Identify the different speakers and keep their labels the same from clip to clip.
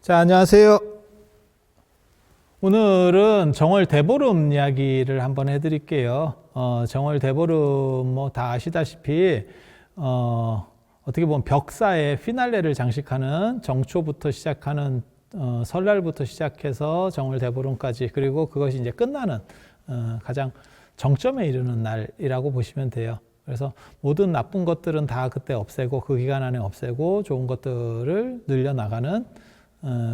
Speaker 1: 자, 안녕하세요. 오늘은 정월 대보름 이야기를 한번 해드릴게요. 정월 대보름 뭐 다 아시다시피 어떻게 보면 벽사의 피날레를 장식하는 정초부터 시작하는 설날부터 시작해서 정월 대보름까지, 그리고 그것이 이제 끝나는 가장 정점에 이르는 날이라고 보시면 돼요. 그래서 모든 나쁜 것들은 다 그때 없애고, 그 기간 안에 없애고, 좋은 것들을 늘려나가는,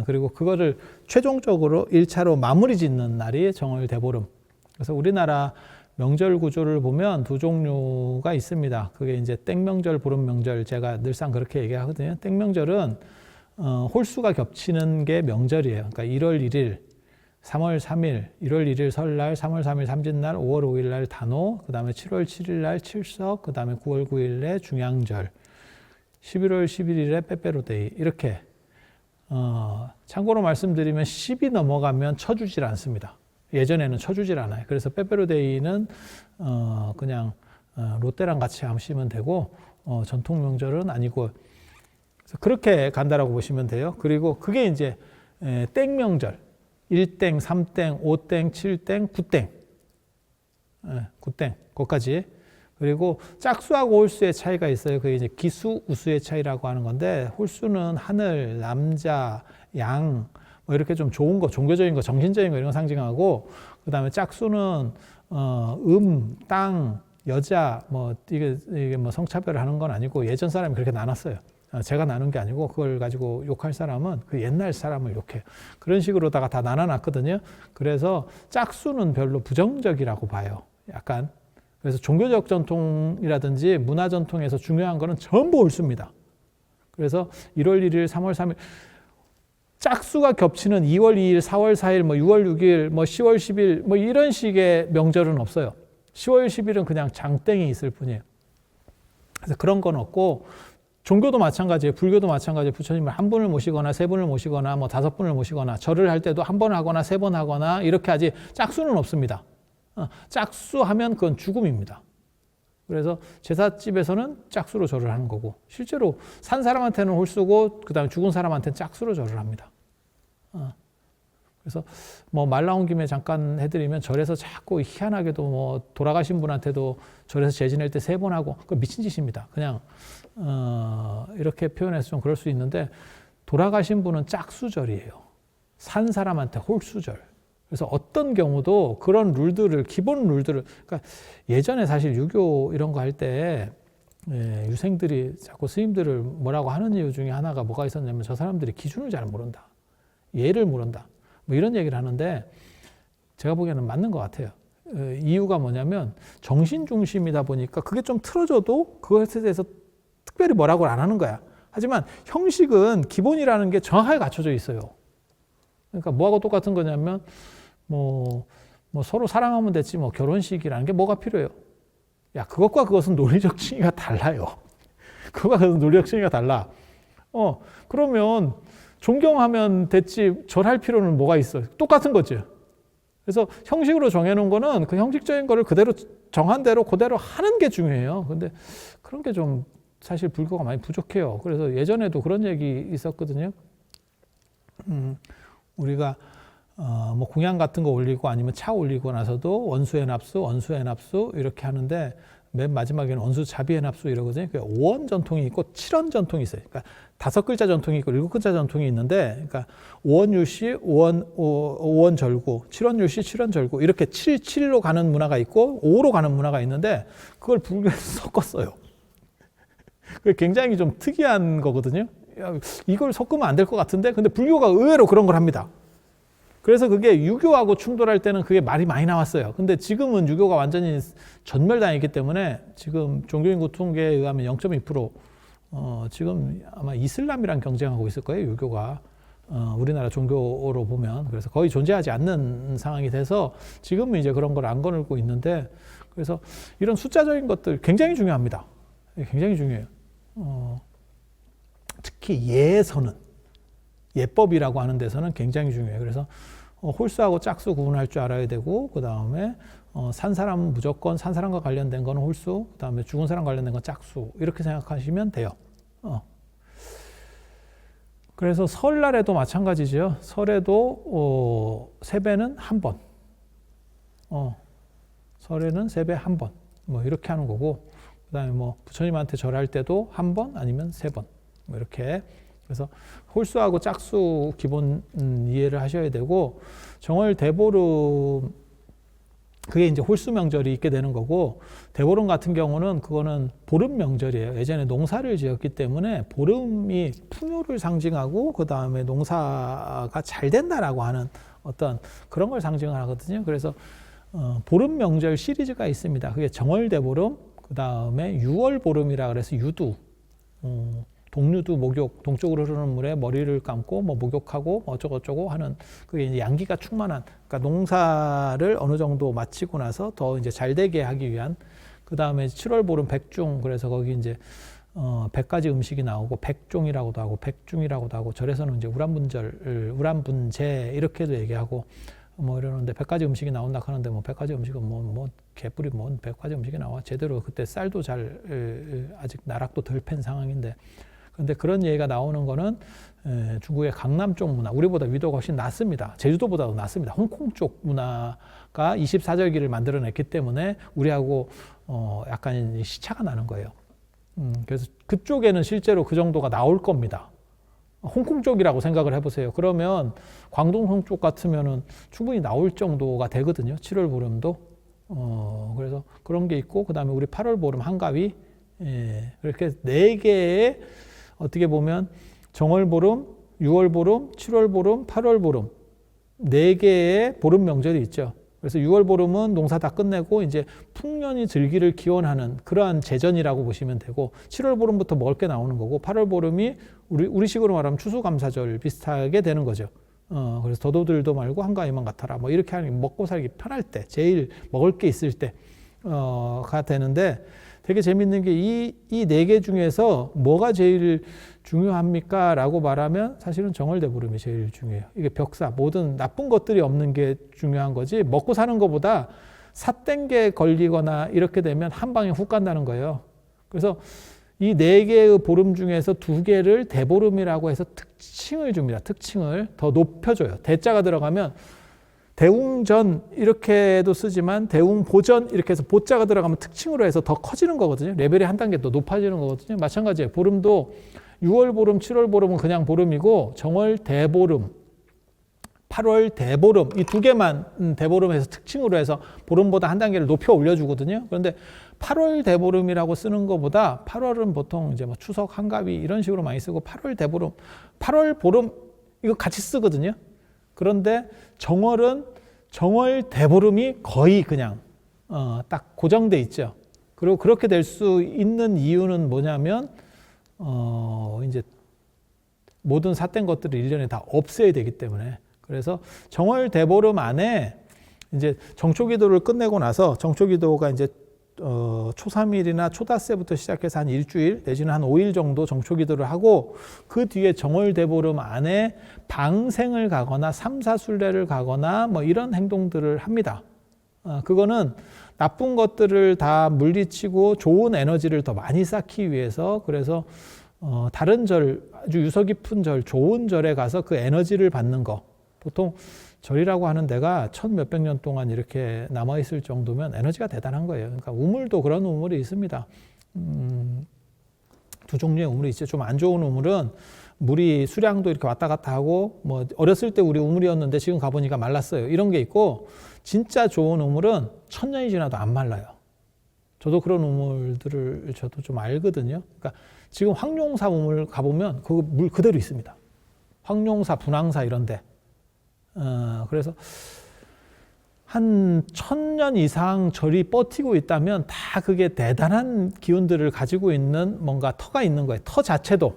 Speaker 1: 그리고 그거를 최종적으로 1차로 마무리 짓는 날이 정월 대보름. 그래서 우리나라 명절 구조를 보면 두 종류가 있습니다. 그게 이제 땡명절, 보름명절, 제가 늘상 그렇게 얘기하거든요. 땡명절은 홀수가 겹치는 게 명절이에요. 그러니까 1월 1일, 3월 3일, 1월 1일 설날, 3월 3일 삼진날, 5월 5일 날 단오, 그 다음에 7월 7일 날 칠석, 그 다음에 9월 9일에 중양절, 11월 11일에 빼빼로데이, 이렇게. 참고로 말씀드리면 10이 넘어가면 쳐주질 않습니다. 예전에는 쳐주질 않아요. 그래서 빼빼로데이는 그냥 롯데랑 같이 하시면 되고, 전통 명절은 아니고, 그래서 그렇게 간다라고 보시면 돼요. 그리고 그게 이제 땡명절, 1땡, 3땡, 5땡, 7땡, 9땡, 9땡, 거기까지. 그리고 짝수하고 홀수의 차이가 있어요. 그게 이제 기수, 우수의 차이라고 하는 건데, 홀수는 하늘, 남자, 양, 뭐 이렇게 좀 좋은 거, 종교적인 거, 정신적인 거 이런 거 상징하고, 그 다음에 짝수는 땅, 여자, 뭐 이게 뭐 성차별을 하는 건 아니고, 예전 사람이 그렇게 나눴어요. 제가 나눈 게 아니고, 그걸 가지고 욕할 사람은 그 옛날 사람을 욕해요. 그런 식으로다가 다 나눠놨거든요. 그래서 짝수는 별로 부정적이라고 봐요. 약간. 그래서 종교적 전통이라든지 문화 전통에서 중요한 거는 전부 홀수입니다. 그래서 1월 1일, 3월 3일, 짝수가 겹치는 2월 2일, 4월 4일, 뭐 6월 6일, 뭐 10월 10일, 뭐 이런 식의 명절은 없어요. 10월 10일은 그냥 장땡이 있을 뿐이에요. 그래서 그런 건 없고, 종교도 마찬가지예요. 불교도 마찬가지예요. 부처님을 한 분을 모시거나 세 분을 모시거나 뭐 5분을 모시거나, 절을 할 때도 한 번 하거나 세 번 하거나 이렇게 하지, 짝수는 없습니다. 짝수하면 그건 죽음입니다. 그래서 제삿집에서는 짝수로 절을 하는 거고, 실제로 산 사람한테는 홀수고, 그 다음에 죽은 사람한테는 짝수로 절을 합니다. 그래서 뭐 말 나온 김에 잠깐 해드리면, 절에서 자꾸 희한하게도 뭐 돌아가신 분한테도 절에서 제 지낼 때 3번 하고, 그거 미친 짓입니다. 그냥 이렇게 표현해서 좀 그럴 수 있는데, 돌아가신 분은 짝수절이에요. 산 사람한테 홀수절. 그래서 어떤 경우도 그런 룰들을, 기본 룰들을, 그러니까 예전에 사실 유교 이런 거 할 때 유생들이 자꾸 스님들을 뭐라고 하는 이유 중에 하나가 뭐가 있었냐면, 저 사람들이 기준을 잘 모른다, 예를 모른다, 뭐 이런 얘기를 하는데, 제가 보기에는 맞는 것 같아요. 이유가 뭐냐면, 정신 중심이다 보니까 그게 좀 틀어져도 그것에 대해서 특별히 뭐라고 안 하는 거야. 하지만 형식은 기본이라는 게 정확하게 갖춰져 있어요. 그러니까 뭐하고 똑같은 거냐면, 뭐 서로 사랑하면 됐지, 뭐 결혼식이라는 게 뭐가 필요해요? 야, 그것과 그것은 논리적 층위가 달라요. 그것과 그것은 논리적 층위가 달라. 그러면 존경하면 됐지, 절할 필요는 뭐가 있어요? 똑같은 거죠. 그래서 형식으로 정해놓은 거는 그 형식적인 거를 그대로 정한 대로 그대로 하는 게 중요해요. 근데 그런 게 좀 사실 불교가 많이 부족해요. 그래서 예전에도 그런 얘기 있었거든요. 우리가 뭐 공양 같은 거 올리고 아니면 차 올리고 나서도 원수의 납수, 언수의 납수 이렇게 하는데, 맨 마지막에는 원수 자비의 납수 이러거든요. 그러니까 5원 전통이 있고 7원 전통이 있어요. 그러니까 5글자 전통이 있고 7글자 전통이 있는데, 그러니까 5원 율시, 5원 절구, 7원 율시, 7원 절구, 이렇게 7로 가는 문화가 있고 5로 가는 문화가 있는데, 그걸 불교에서 섞었어요. 그게 굉장히 좀 특이한 거거든요. 이걸 섞으면 안 될 것 같은데, 근데 불교가 의외로 그런 걸 합니다. 그래서 그게 유교하고 충돌할 때는 그게 말이 많이 나왔어요. 근데 지금은 유교가 완전히 전멸당했기 때문에, 지금 종교인구 통계에 의하면 0.2%, 지금 아마 이슬람이랑 경쟁하고 있을 거예요, 유교가. 우리나라 종교로 보면. 그래서 거의 존재하지 않는 상황이 돼서 지금은 이제 그런 걸 안 거느리고 있는데, 그래서 이런 숫자적인 것들 굉장히 중요합니다. 굉장히 중요해요. 특히 예에서는, 예법이라고 하는 데서는 굉장히 중요해요. 그래서 홀수하고 짝수 구분할 줄 알아야 되고, 그 다음에 산 사람은 무조건 산 사람과 관련된 건 홀수, 그 다음에 죽은 사람 관련된 건 짝수, 이렇게 생각하시면 돼요. 그래서 설날에도 마찬가지죠. 설에도 세배는 한 번. 설에는 세배 한 번. 뭐 이렇게 하는 거고, 그다음에 뭐 부처님한테 절할 때도 한 번 아니면 세 번. 뭐 이렇게. 그래서 홀수하고 짝수 기본 이해를 하셔야 되고, 정월 대보름 그게 이제 홀수 명절이 있게 되는 거고, 대보름 같은 경우는 그거는 보름 명절이에요. 예전에 농사를 지었기 때문에 보름이 풍요를 상징하고 그 다음에 농사가 잘 된다라고 하는 어떤 그런 걸 상징하거든요. 그래서 보름 명절 시리즈가 있습니다. 그게 정월 대보름, 그 다음에 6월 보름이라 그래서 유두, 동류두 목욕, 동쪽으로 흐르는 물에 머리를 감고 뭐 목욕하고 뭐 어쩌고저쩌고 하는, 그게 이제 양기가 충만한, 그러니까 농사를 어느 정도 마치고 나서 더 이제 잘 되게 하기 위한. 그 다음에 7월 보름 백중, 그래서 거기 이제 100가지 음식이 나오고 백종이라고도 하고 백중이라고도 하고, 절에서는 이제 우란분절, 우란분제 이렇게도 얘기하고 뭐 이러는데, 100가지 음식이 나온다 하는데 뭐 100가지 음식은 뭐 개뿔이 뭐 100가지 음식이 나와. 제대로 그때 쌀도 잘 아직 나락도 덜 팬 상황인데. 그런데 그런 얘기가 나오는 거는 중국의 강남 쪽 문화, 우리보다 위도가 훨씬 낮습니다. 제주도보다도 낮습니다. 홍콩 쪽 문화가 24절기를 만들어냈기 때문에 우리하고 약간 시차가 나는 거예요. 그래서 그쪽에는 실제로 그 정도가 나올 겁니다. 홍콩 쪽이라고 생각을 해보세요. 그러면 광동성 쪽 같으면은 충분히 나올 정도가 되거든요. 7월 보름도. 그래서 그런 게 있고, 그 다음에 우리 8월 보름 한가위, 그렇게 4개의 어떻게 보면 정월 보름, 6월 보름, 7월 보름, 8월 보름 4개의 보름 명절이 있죠. 그래서 6월 보름은 농사 다 끝내고 이제 풍년이 들기를 기원하는 그러한 제전이라고 보시면 되고, 7월 보름부터 먹을 게 나오는 거고, 8월 보름이 우리식으로 말하면 추수감사절 비슷하게 되는 거죠. 그래서 더도들도 말고 한가위만 같아라. 뭐 이렇게 하는, 먹고 살기 편할 때, 제일 먹을 게 있을 때가 되는데, 되게 재밌는 게 이 4개 중에서 뭐가 제일 중요합니까? 라고 말하면 사실은 정월대보름이 제일 중요해요. 이게 벽사, 모든 나쁜 것들이 없는 게 중요한 거지, 먹고 사는 것보다 삿된 게 걸리거나 이렇게 되면 한 방에 훅 간다는 거예요. 그래서 이 4개의 보름 중에서 2개를 대보름이라고 해서 특칭을 줍니다. 특칭을 더 높여줘요. 대자가 들어가면 대웅전 이렇게도 쓰지만 대웅보전 이렇게 해서 보자가 들어가면 특칭으로 해서 더 커지는 거거든요. 레벨이 한 단계 더 높아지는 거거든요. 마찬가지예요. 보름도 6월 보름, 7월 보름은 그냥 보름이고, 정월 대보름, 8월 대보름, 이 2개만 대보름에서 특칭으로 해서 보름보다 한 단계를 높여 올려주거든요. 그런데 8월 대보름이라고 쓰는 것보다, 8월은 보통 이제 뭐 추석, 한가위 이런 식으로 많이 쓰고, 8월 대보름, 8월 보름 이거 같이 쓰거든요. 그런데 정월은 정월 대보름이 거의 그냥 딱 고정돼 있죠. 그리고 그렇게 될 수 있는 이유는 뭐냐면 이제 모든 삿된 것들을 1년에 다 없애야 되기 때문에. 그래서 정월 대보름 안에 이제 정초기도를 끝내고 나서, 정초기도가 이제 초3일이나 초닷새부터 시작해서 한 일주일 내지는 한 5일 정도 정초기도를 하고, 그 뒤에 정월 대보름 안에 방생을 가거나 삼사순례를 가거나 뭐 이런 행동들을 합니다. 그거는 나쁜 것들을 다 물리치고 좋은 에너지를 더 많이 쌓기 위해서. 그래서 다른 절, 아주 유서 깊은 절, 좋은 절에 가서 그 에너지를 받는 거. 보통 절이라고 하는 데가 1000몇백 년 동안 이렇게 남아있을 정도면 에너지가 대단한 거예요. 그러니까 우물도 그런 우물이 있습니다. 2종류의 우물이 있죠. 좀 안 좋은 우물은 물이 수량도 이렇게 왔다 갔다 하고, 뭐 어렸을 때 우리 우물이었는데 지금 가보니까 말랐어요. 이런 게 있고, 진짜 좋은 우물은 1000년이 지나도 안 말라요. 저도 그런 우물들을 저도 좀 알거든요. 그러니까 지금 황룡사 우물 가보면 그 물 그대로 있습니다. 황룡사, 분황사 이런 데. 그래서 한 1000년 이상 절이 버티고 있다면 다 그게 대단한 기운들을 가지고 있는 뭔가 터가 있는 거예요. 터 자체도.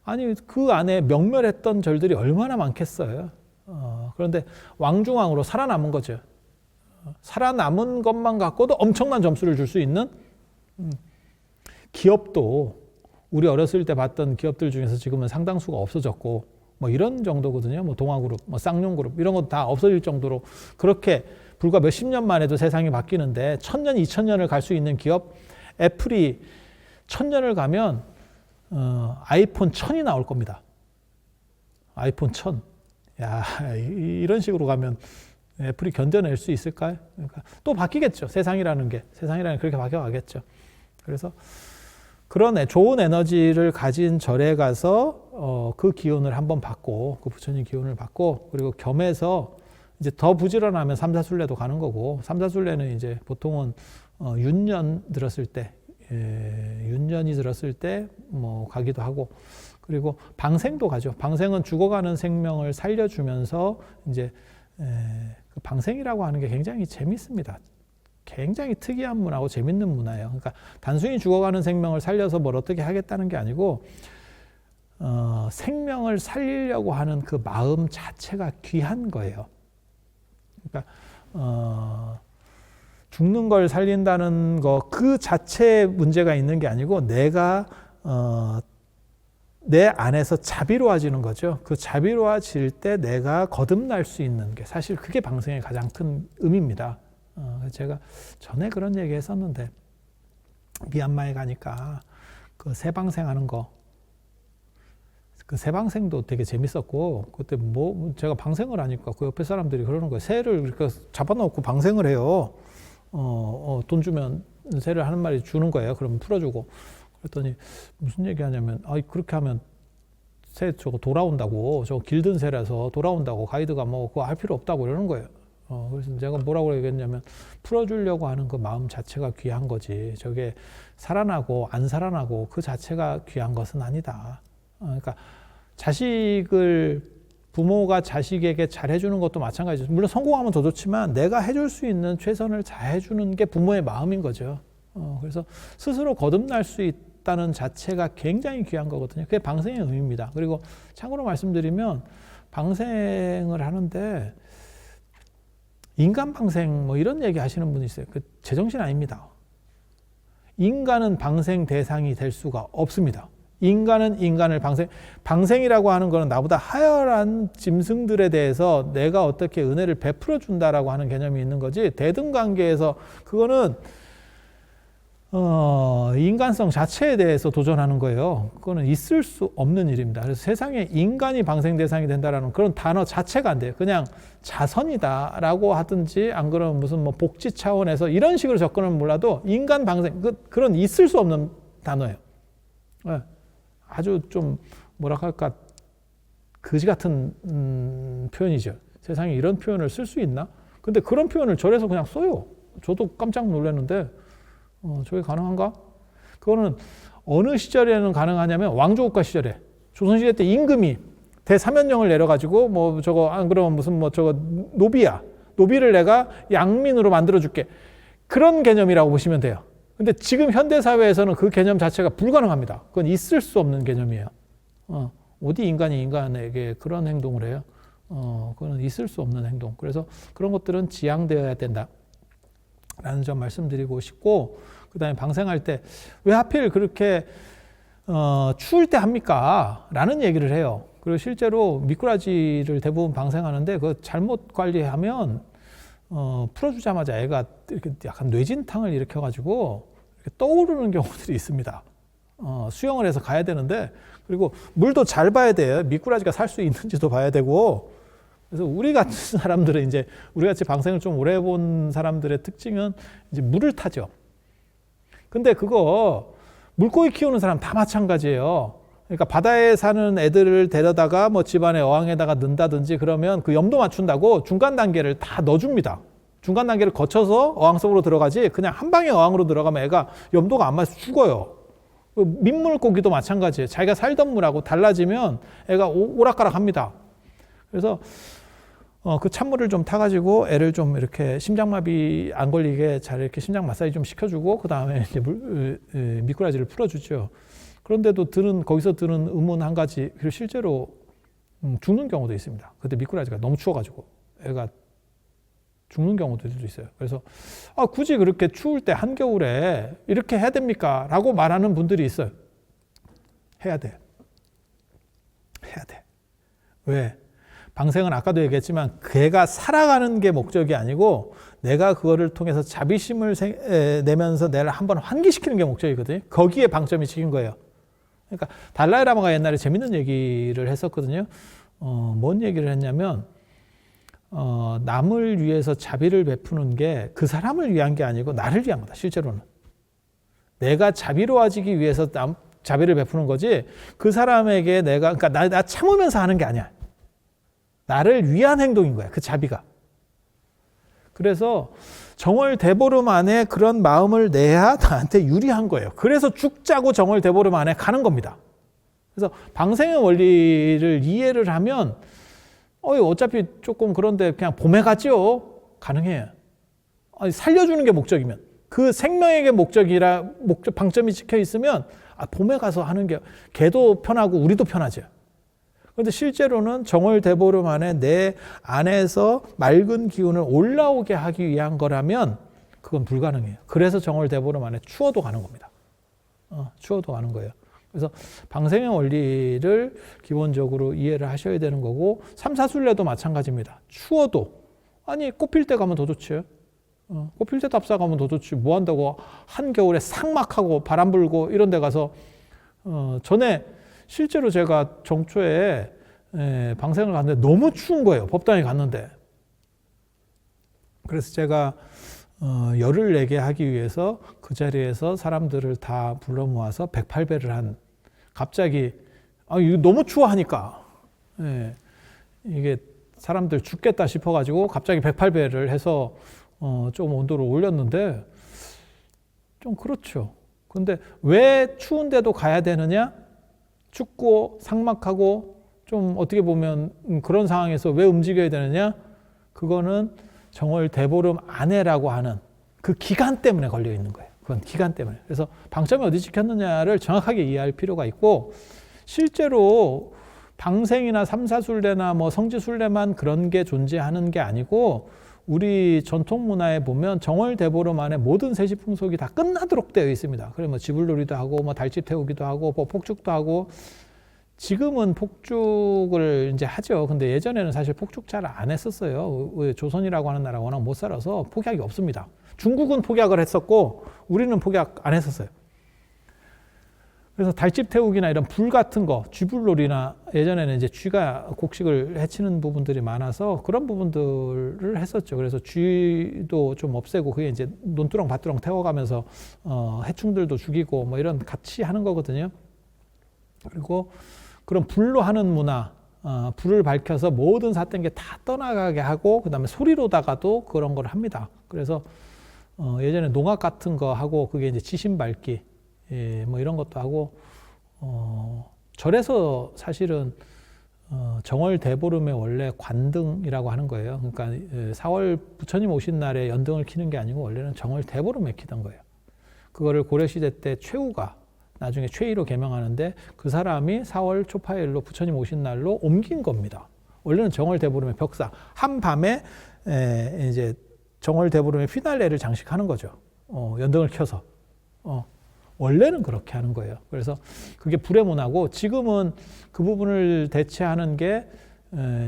Speaker 1: 아니 그 안에 명멸했던 절들이 얼마나 많겠어요. 그런데 왕중왕으로 살아남은 거죠. 살아남은 것만 갖고도 엄청난 점수를 줄 수 있는. 기업도 우리 어렸을 때 봤던 기업들 중에서 지금은 상당수가 없어졌고, 뭐 이런 정도거든요. 뭐 동아그룹, 뭐 쌍용그룹 이런 거 다 없어질 정도로, 그렇게 불과 몇십 년 만에도 세상이 바뀌는데 1000년, 2000년을 갈 수 있는 기업, 애플이 1000년을 가면 아이폰 1000이 나올 겁니다. 아이폰 1000. 야, 이런 식으로 가면 애플이 견뎌낼 수 있을까요? 그러니까 또 바뀌겠죠. 세상이라는 게 그렇게 바뀌어가겠죠. 그래서 그런 좋은 에너지를 가진 절에 가서 그 기운을 한번 받고, 그 부처님 기운을 받고, 그리고 겸해서 이제 더 부지런하면 삼사순례도 가는 거고, 삼사순례는 이제 보통은 윤년 들었을 때, 윤년이 들었을 때 뭐 가기도 하고, 그리고 방생도 가죠. 방생은 죽어가는 생명을 살려주면서 이제 그 방생이라고 하는 게 굉장히 재밌습니다. 굉장히 특이한 문화고 재밌는 문화예요. 그러니까 단순히 죽어가는 생명을 살려서 뭘 어떻게 하겠다는 게 아니고 생명을 살리려고 하는 그 마음 자체가 귀한 거예요. 그러니까 죽는 걸 살린다는 거 그 자체에 문제가 있는 게 아니고 내가 내 안에서 자비로워지는 거죠. 그 자비로워질 때 내가 거듭날 수 있는 게 사실 그게 방생의 가장 큰 의미입니다. 제가 전에 그런 얘기 했었는데 미얀마에 가니까 그 새방생하는 거, 그 새방생도 되게 재밌었고, 그때 뭐 제가 방생을 하니까 그 옆에 사람들이 그러는 거예요. 새를 이렇게 잡아놓고 방생을 해요. 돈 주면 새를 한 마리 주는 거예요. 그러면 풀어주고. 그랬더니 무슨 얘기 하냐면, 그렇게 하면 새 저거 돌아온다고, 저거 길든 새라서 돌아온다고, 가이드가 뭐 그거 할 필요 없다고 이러는 거예요. 그래서 제가 뭐라고 얘기했냐면, 풀어주려고 하는 그 마음 자체가 귀한 거지, 저게 살아나고 안 살아나고 그 자체가 귀한 것은 아니다. 그러니까 부모가 자식에게 잘 해주는 것도 마찬가지죠. 물론 성공하면 더 좋지만 내가 해줄 수 있는 최선을 다해주는 게 부모의 마음인 거죠. 그래서 스스로 거듭날 수 있다는 자체가 굉장히 귀한 거거든요. 그게 방생의 의미입니다. 그리고 참고로 말씀드리면 방생을 하는데 인간 방생 뭐 이런 얘기 하시는 분이 있어요. 그 제정신 아닙니다. 인간은 방생 대상이 될 수가 없습니다. 인간은 인간을 방생이라고 하는 거는 나보다 하열한 짐승들에 대해서 내가 어떻게 은혜를 베풀어 준다라고 하는 개념이 있는 거지, 대등관계에서 그거는 인간성 자체에 대해서 도전하는 거예요. 그거는 있을 수 없는 일입니다. 그래서 세상에 인간이 방생 대상이 된다라는 그런 단어 자체가 안 돼요. 그냥 자선이다라고 하든지, 안 그러면 무슨 뭐 복지 차원에서 이런 식으로 접근을 몰라도 인간 방생, 그런 있을 수 없는 단어예요. 네. 아주 좀 뭐랄까 할까 거지 같은 표현이죠. 세상에 이런 표현을 쓸 수 있나? 근데 그런 표현을 절에서 그냥 써요. 저도 깜짝 놀랐는데 저게 가능한가? 그거는 어느 시절에는 가능하냐면 왕조국가 시절에, 조선시대 때 임금이 대사면령을 내려가지고 뭐 저거 안 그러면 무슨 뭐 저거 노비를 내가 양민으로 만들어줄게, 그런 개념이라고 보시면 돼요. 근데 지금 현대사회에서는 그 개념 자체가 불가능합니다. 그건 있을 수 없는 개념이에요. 어디 인간이 인간에게 그런 행동을 해요? 그건 있을 수 없는 행동. 그래서 그런 것들은 지양되어야 된다 라는 점 말씀드리고 싶고, 그 다음에 방생할 때 왜 하필 그렇게 추울 때 합니까? 라는 얘기를 해요. 그리고 실제로 미꾸라지를 대부분 방생하는데 그 잘못 관리하면 풀어주자마자 애가 이렇게 약간 뇌진탕을 일으켜가지고 이렇게 떠오르는 경우들이 있습니다. 수영을 해서 가야 되는데, 그리고 물도 잘 봐야 돼요. 미꾸라지가 살 수 있는지도 봐야 되고. 그래서 우리 같은 사람들은 이제 우리 같이 방생을 좀 오래 해본 사람들의 특징은 이제 물을 타죠. 근데 그거 물고기 키우는 사람 다 마찬가지예요. 그러니까 바다에 사는 애들을 데려다가 뭐 집안의 어항에다가 넣는다든지 그러면 그 염도 맞춘다고 중간 단계를 다 넣어줍니다. 중간 단계를 거쳐서 어항 속으로 들어가지, 그냥 한 방에 어항으로 들어가면 애가 염도가 안 맞아서 죽어요. 민물고기도 마찬가지예요. 자기가 살던 물하고 달라지면 애가 오락가락 합니다. 그래서 그 찬물을 좀 타가지고 애를 좀 이렇게 심장마비 안 걸리게 잘 이렇게 심장 마사지 좀 시켜주고, 그 다음에 이제 미꾸라지를 풀어주죠. 그런데도 거기서 드는 의문 한 가지, 그리고 실제로 죽는 경우도 있습니다. 그때 미꾸라지가 너무 추워가지고 애가 죽는 경우들도 있어요. 그래서 굳이 그렇게 추울 때 한겨울에 이렇게 해야 됩니까? 라고 말하는 분들이 있어요. 해야 돼. 왜? 방생은 아까도 얘기했지만 걔가 살아가는 게 목적이 아니고 내가 그거를 통해서 자비심을 내면서 내를 한번 환기시키는 게 목적이거든요. 거기에 방점이 찍힌 거예요. 그러니까 달라이라마가 옛날에 재밌는 얘기를 했었거든요. 뭔 얘기를 했냐면 남을 위해서 자비를 베푸는 게 그 사람을 위한 게 아니고 나를 위한 거다. 실제로는 내가 자비로워지기 위해서 자비를 베푸는 거지 그 사람에게 내가 그러니까 나 참으면서 하는 게 아니야. 나를 위한 행동인 거야. 그 자비가. 그래서 정월대보름 안에 그런 마음을 내야 나한테 유리한 거예요. 그래서 죽자고 정월대보름 안에 가는 겁니다. 그래서 방생의 원리를 이해를 하면 어차피 조금 그런데 그냥 봄에 가죠. 가능해요. 살려주는 게 목적이면 그 생명에게 방점이 찍혀 있으면 봄에 가서 하는 게 걔도 편하고 우리도 편하죠. 그런데 실제로는 정월대보름 안에 내 안에서 맑은 기운을 올라오게 하기 위한 거라면 그건 불가능해요. 그래서 정월대보름 안에 추워도 가는 겁니다. 추워도 가는 거예요. 그래서 방생의 원리를 기본적으로 이해를 하셔야 되는 거고 삼사순례도 마찬가지입니다. 추워도 꽃필 때 가면 더 좋지. 꽃필 때 답사 가면 더 좋지. 뭐 한다고 한겨울에 삭막하고 바람 불고 이런 데 가서 전에 실제로 제가 정초에 방생을 갔는데 너무 추운 거예요. 법당에 갔는데. 그래서 제가 열을 내게 하기 위해서 그 자리에서 사람들을 다 불러 모아서 108배를 한 갑자기 이거 너무 추워 하니까 이게 사람들 죽겠다 싶어가지고 갑자기 108배를 해서 좀 온도를 올렸는데 좀 그렇죠. 근데 왜 추운데도 가야 되느냐? 춥고 삭막하고 좀 어떻게 보면 그런 상황에서 왜 움직여야 되느냐? 그거는 정월대보름 안에라고 하는 그 기간 때문에 걸려 있는 거예요. 그건 기간 때문에. 그래서 방점이 어디 찍혔느냐를 정확하게 이해할 필요가 있고 실제로 방생이나 삼사순례나 뭐 성지순례만 그런 게 존재하는 게 아니고 우리 전통 문화에 보면 정월대보름 안에 모든 세시풍속이 다 끝나도록 되어 있습니다. 그래 뭐 지불놀이도 하고 뭐 달집 태우기도 하고 뭐 폭죽도 하고 지금은 폭죽을 이제 하죠. 근데 예전에는 사실 폭죽 잘 안 했었어요. 조선이라고 하는 나라가 워낙 못 살아서 폭약이 없습니다. 중국은 폭약을 했었고 우리는 폭약 안 했었어요. 그래서 달집 태우기나 이런 불 같은 거, 쥐불놀이나 예전에는 이제 쥐가 곡식을 해치는 부분들이 많아서 그런 부분들을 했었죠. 그래서 쥐도 좀 없애고 그게 이제 논두렁 밭두렁 태워가면서 해충들도 죽이고 뭐 이런 같이 하는 거거든요. 그리고 그런 불로 하는 문화, 불을 밝혀서 모든 삿된 게 다 떠나가게 하고 그다음에 소리로다가도 그런 걸 합니다. 그래서 예전에 농악 같은 거 하고 그게 이제 지신 밝기 뭐 이런 것도 하고 절에서 사실은 정월대보름에 원래 관등이라고 하는 거예요. 그러니까 4월 부처님 오신 날에 연등을 키는 게 아니고 원래는 정월대보름에 키던 거예요. 그거를 고려시대 때 최우가 나중에 최희로 개명하는데 그 사람이 4월 초파일로 부처님 오신 날로 옮긴 겁니다. 원래는 정월대보름의 벽사 한밤에 이제 정월대보름의 휘날레를 장식하는 거죠. 연등을 켜서 원래는 그렇게 하는 거예요. 그래서 그게 불의 문화고 지금은 그 부분을 대체하는 게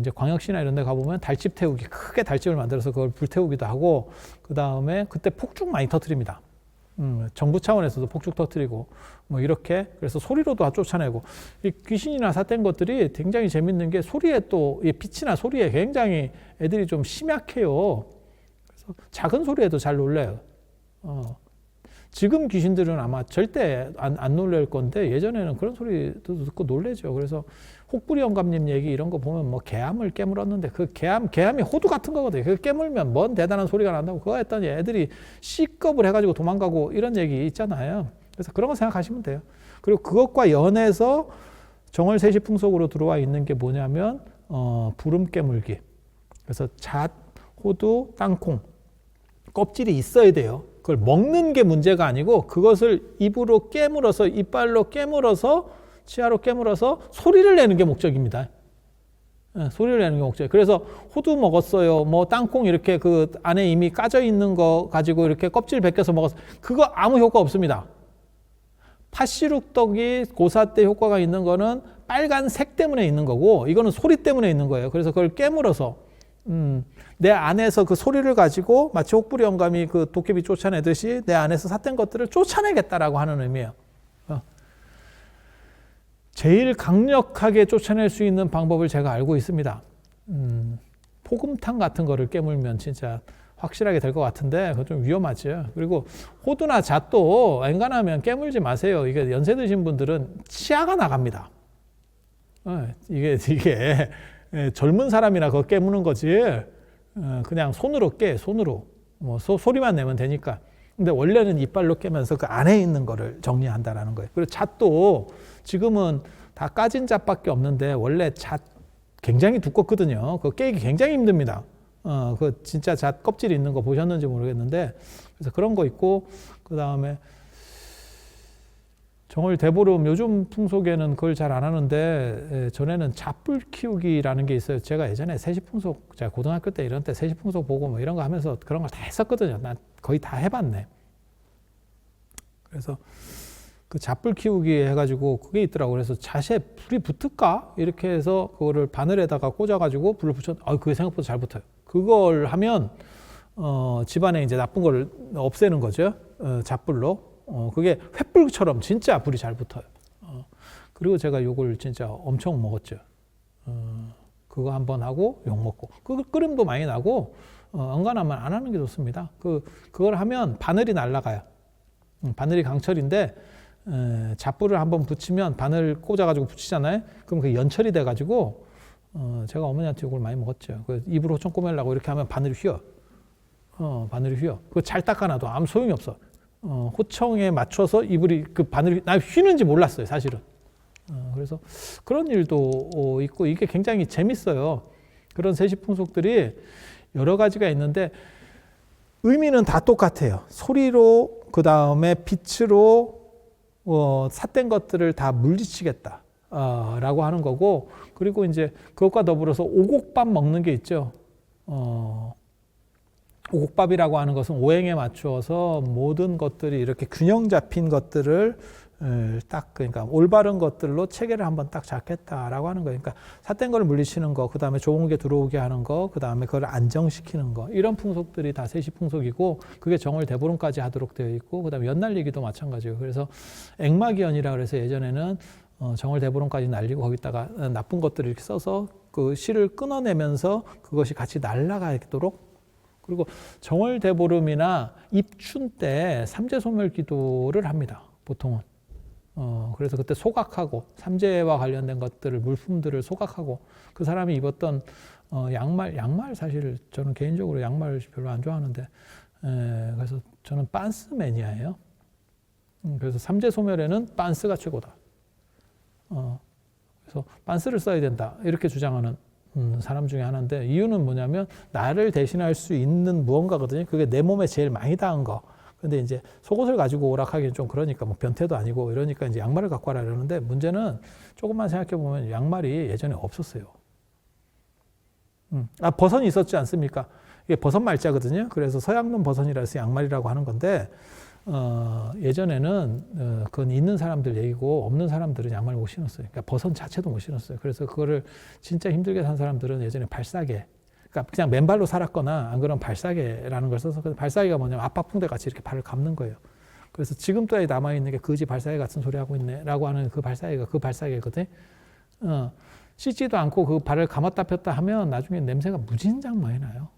Speaker 1: 이제 광역시나 이런 데 가보면 달집 태우기 크게 달집을 만들어서 그걸 불태우기도 하고 그 다음에 그때 폭죽 많이 터뜨립니다. 정부 차원에서도 폭죽 터뜨리고 뭐 이렇게 그래서 소리로도 쫓아내고 이 귀신이나 삿된 것들이 굉장히 재밌는 게 소리에 또 빛이나 소리에 굉장히 애들이 좀 심약해요. 그래서 작은 소리에도 잘 놀래요. 지금 귀신들은 아마 절대 안 놀랄 건데 예전에는 그런 소리도 듣고 놀래죠. 그래서 혹부리 영감님 얘기 이런 거 보면 뭐 개암을 깨물었는데 그 개암이 호두 같은 거거든요. 그 깨물면 뭔 대단한 소리가 난다고 그거 했더니 애들이 C급을 해가지고 도망가고 이런 얘기 있잖아요. 그래서 그런 거 생각하시면 돼요. 그리고 그것과 연해서 정월 세시풍속으로 들어와 있는 게 뭐냐면 부름 깨물기. 그래서 잣, 호두, 땅콩 껍질이 있어야 돼요. 그걸 먹는 게 문제가 아니고 그것을 입으로 깨물어서 이빨로 깨물어서 치아로 깨물어서 소리를 내는 게 목적입니다. 소리를 내는 게 목적이에요. 그래서 호두 먹었어요. 뭐 땅콩 이렇게 그 안에 이미 까져 있는 거 가지고 이렇게 껍질 벗겨서 먹었어요. 그거 아무 효과 없습니다. 팥시룩떡이 고사 때 효과가 있는 거는 빨간색 때문에 있는 거고 이거는 소리 때문에 있는 거예요. 그래서 그걸 깨물어서 내 안에서 그 소리를 가지고 마치 혹부리 영감이 그 도깨비 쫓아내듯이 내 안에서 삿된 것들을 쫓아내겠다라고 하는 의미예요. 제일 강력하게 쫓아낼 수 있는 방법을 제가 알고 있습니다. 포금탕 같은 거를 깨물면 진짜 확실하게 될 것 같은데 그거 좀 위험하죠. 그리고 호두나 잣도 엔간하면 깨물지 마세요. 이게 연세 드신 분들은 치아가 나갑니다. 이게 젊은 사람이나 그거 깨무는 거지. 그냥 손으로 깨, 손으로. 뭐 소리만 내면 되니까. 근데 원래는 이빨로 깨면서 그 안에 있는 거를 정리한다라는 거예요. 그리고 잣도 지금은 다 까진 잣밖에 없는데 원래 잣 굉장히 두껍거든요. 그거 깨기 굉장히 힘듭니다. 그 진짜 잣 껍질 있는 거 보셨는지 모르겠는데, 그래서 그런 거 있고, 그 다음에 정월 대보름 요즘 풍속에는 그걸 잘 안 하는데, 전에는 잣불 키우기라는 게 있어요. 제가 예전에 세시풍속, 제가 고등학교 때 이런 때 세시풍속 보고 뭐 이런 거 하면서 그런 걸 다 했었거든요. 난 거의 다 해봤네. 그래서 그 잣불 키우기 해가지고 그게 있더라고요. 그래서 잣에 불이 붙을까? 이렇게 해서 그거를 바늘에다가 꽂아가지고 불을 붙였, 그게 생각보다 잘 붙어요. 그걸 하면, 집안에 이제 나쁜 걸 없애는 거죠. 잣불로. 그게 횃불처럼 진짜 불이 잘 붙어요. 그리고 제가 요걸 진짜 엄청 먹었죠. 그거 한번 하고 욕 먹고. 그 끓음도 많이 나고, 언간하면 안 하는 게 좋습니다. 그걸 하면 바늘이 날아가요. 바늘이 강철인데, 잣불을 한번 붙이면 바늘 꽂아가지고 붙이잖아요. 그럼 그게 연철이 돼가지고, 제가 어머니한테 이걸 많이 먹었죠. 입으로 호청 꼬매려고 이렇게 하면 바늘이 휘어. 바늘이 휘어. 그거 잘 닦아놔도 아무 소용이 없어. 호청에 맞춰서 이불이 그 바늘이 나 휘는지 몰랐어요, 사실은. 그래서 그런 일도 있고 이게 굉장히 재밌어요. 그런 세시풍속들이 여러 가지가 있는데 의미는 다 똑같아요. 소리로 그 다음에 빛으로 삿된 것들을 다 물리치겠다. 라고 하는 거고, 그리고 이제 그것과 더불어서 오곡밥 먹는 게 있죠. 오곡밥이라고 하는 것은 오행에 맞추어서 모든 것들이 이렇게 균형 잡힌 것들을 딱, 그러니까 올바른 것들로 체계를 한번 딱 잡겠다라고 하는 거예요. 그러니까 삿된 거를 물리치는 거, 그 다음에 좋은 게 들어오게 하는 거, 그 다음에 그걸 안정시키는 거, 이런 풍속들이 다 세시풍속이고, 그게 정월 대보름까지 하도록 되어 있고, 그 다음에 연날리기도 마찬가지예요. 그래서 액마기연이라 그래서 예전에는 정월 대보름까지 날리고 거기다가 나쁜 것들을 이렇게 써서 그 실을 끊어내면서 그것이 같이 날아가도록. 그리고 정월 대보름이나 입춘 때 삼재소멸 기도를 합니다. 보통은. 그래서 그때 소각하고 삼재와 관련된 것들을 물품들을 소각하고 그 사람이 입었던 양말 사실 저는 개인적으로 양말 별로 안 좋아하는데 그래서 저는 빤스 매니아예요. 그래서 삼재소멸에는 빤스가 최고다. 그래서 빤스를 써야 된다 이렇게 주장하는 사람 중에 하나인데, 이유는 뭐냐면 나를 대신할 수 있는 무언가거든요. 그게 내 몸에 제일 많이 닿은 거. 근데 이제 속옷을 가지고 오락하기는 좀 그러니까 뭐 변태도 아니고 이러니까 이제 양말을 갖고 와라 이러는데, 문제는 조금만 생각해 보면 양말이 예전에 없었어요. 버선이 있었지 않습니까? 이게 버선 말자거든요. 그래서 서양문 버선이라 해서 양말이라고 하는 건데, 예전에는 그건 있는 사람들 얘기고 없는 사람들은 양말 못 신었어요. 그러니까 버선 자체도 못 신었어요. 그래서 그거를 진짜 힘들게 산 사람들은 예전에 발사계, 그러니까 그냥 맨발로 살았거나 안 그러면 발사계라는 걸 써서, 발사계가 뭐냐면 압박붕대 같이 이렇게 발을 감는 거예요. 그래서 지금도 남아있는 게 거지 발사계 같은 소리 하고 있네 라고 하는 그 발사계가 그 발사계거든. 씻지도 않고 그 발을 감았다 폈다 하면 나중에 냄새가 무진장 많이 나요.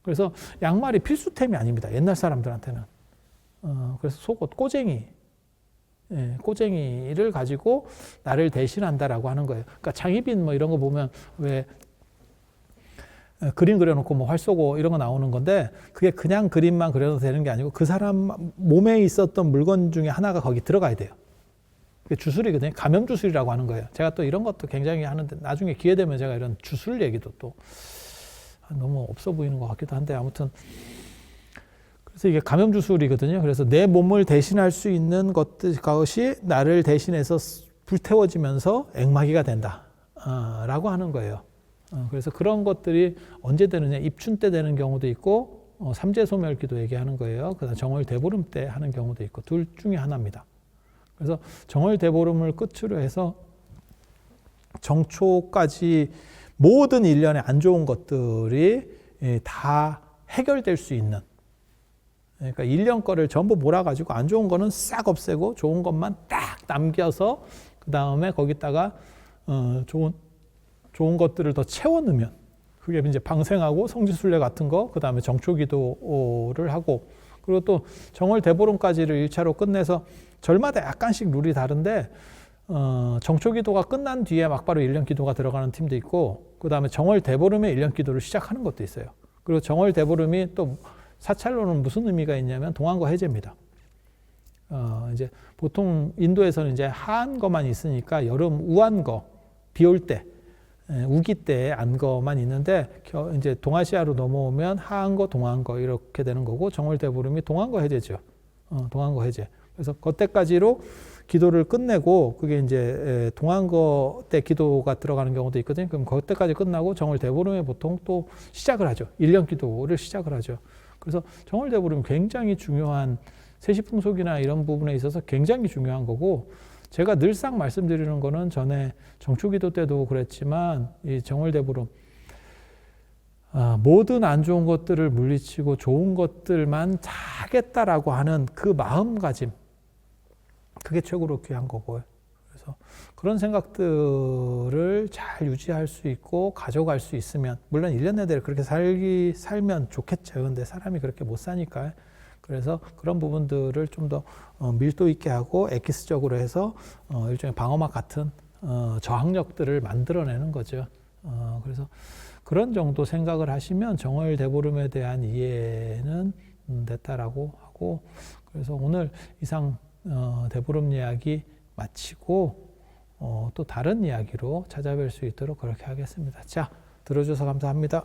Speaker 1: 그래서 양말이 필수템이 아닙니다. 옛날 사람들한테는. 그래서 속옷, 꼬쟁이를 가지고 나를 대신한다라고 하는 거예요. 그러니까 장희빈 뭐 이런 거 보면 왜 그림 그려놓고 뭐 활 쏘고 이런 거 나오는 건데, 그게 그냥 그림만 그려도 되는 게 아니고 그 사람 몸에 있었던 물건 중에 하나가 거기 들어가야 돼요. 그게 주술이거든요. 감염 주술이라고 하는 거예요. 제가 또 이런 것도 굉장히 하는데 나중에 기회 되면 제가 이런 주술 얘기도 또 너무 없어 보이는 것 같기도 한데, 아무튼 그래서 이게 감염 주술이거든요. 그래서 내 몸을 대신할 수 있는 것이 나를 대신해서 불태워지면서 액마기가 된다 라고 하는 거예요. 그래서 그런 것들이 언제 되느냐, 입춘 때 되는 경우도 있고 삼재소멸기도 얘기하는 거예요. 그다음 정월 대보름 때 하는 경우도 있고, 둘 중에 하나입니다. 그래서 정월 대보름을 끝으로 해서 정초까지 모든 일련의 안 좋은 것들이 다 해결될 수 있는, 그러니까 1년 거를 전부 몰아가지고 안 좋은 거는 싹 없애고 좋은 것만 딱 남겨서 그 다음에 거기다가 좋은 것들을 더 채워 넣으면 그게 이제 방생하고 성지순례 같은 거, 그 다음에 정초기도를 하고, 그리고 또 정월대보름까지를 1차로 끝내서 절마다 약간씩 룰이 다른데 정초기도가 끝난 뒤에 막바로 1년 기도가 들어가는 팀도 있고, 그 다음에 정월대보름에 1년 기도를 시작하는 것도 있어요. 그리고 정월대보름이 또 사찰로는 무슨 의미가 있냐면 동안거 해제입니다. 이제 보통 인도에서는 이제 하안거만 있으니까 여름 우안거, 비 올 때, 우기 때 안거만 있는데 이제 동아시아로 넘어오면 하안거, 동안거 이렇게 되는 거고, 정월대보름이 동안거 해제죠. 동안거 해제. 그래서 그때까지로 기도를 끝내고, 그게 이제 동안거 때 기도가 들어가는 경우도 있거든요. 그럼 그때까지 끝나고 정월대보름에 보통 또 시작을 하죠. 1년 기도를 시작을 하죠. 그래서 정월대보름 굉장히 중요한, 세시풍속이나 이런 부분에 있어서 굉장히 중요한 거고, 제가 늘상 말씀드리는 거는 전에 정초기도 때도 그랬지만 이 정월대보름 모든 안 좋은 것들을 물리치고 좋은 것들만 하겠다라고 하는 그 마음가짐, 그게 최고로 귀한 거고요. 그래서 그런 생각들을 잘 유지할 수 있고 가져갈 수 있으면, 물론 1년 내내 그렇게 살면 좋겠죠. 근데 사람이 그렇게 못 사니까. 그래서 그런 부분들을 좀 더 밀도 있게 하고 엑기스적으로 해서 일종의 방어막 같은 저항력들을 만들어내는 거죠. 그래서 그런 정도 생각을 하시면 정월대보름에 대한 이해는 됐다라고 하고, 그래서 오늘 이상 대보름 이야기 마치고 또 다른 이야기로 찾아뵐 수 있도록 그렇게 하겠습니다. 자, 들어줘서 감사합니다.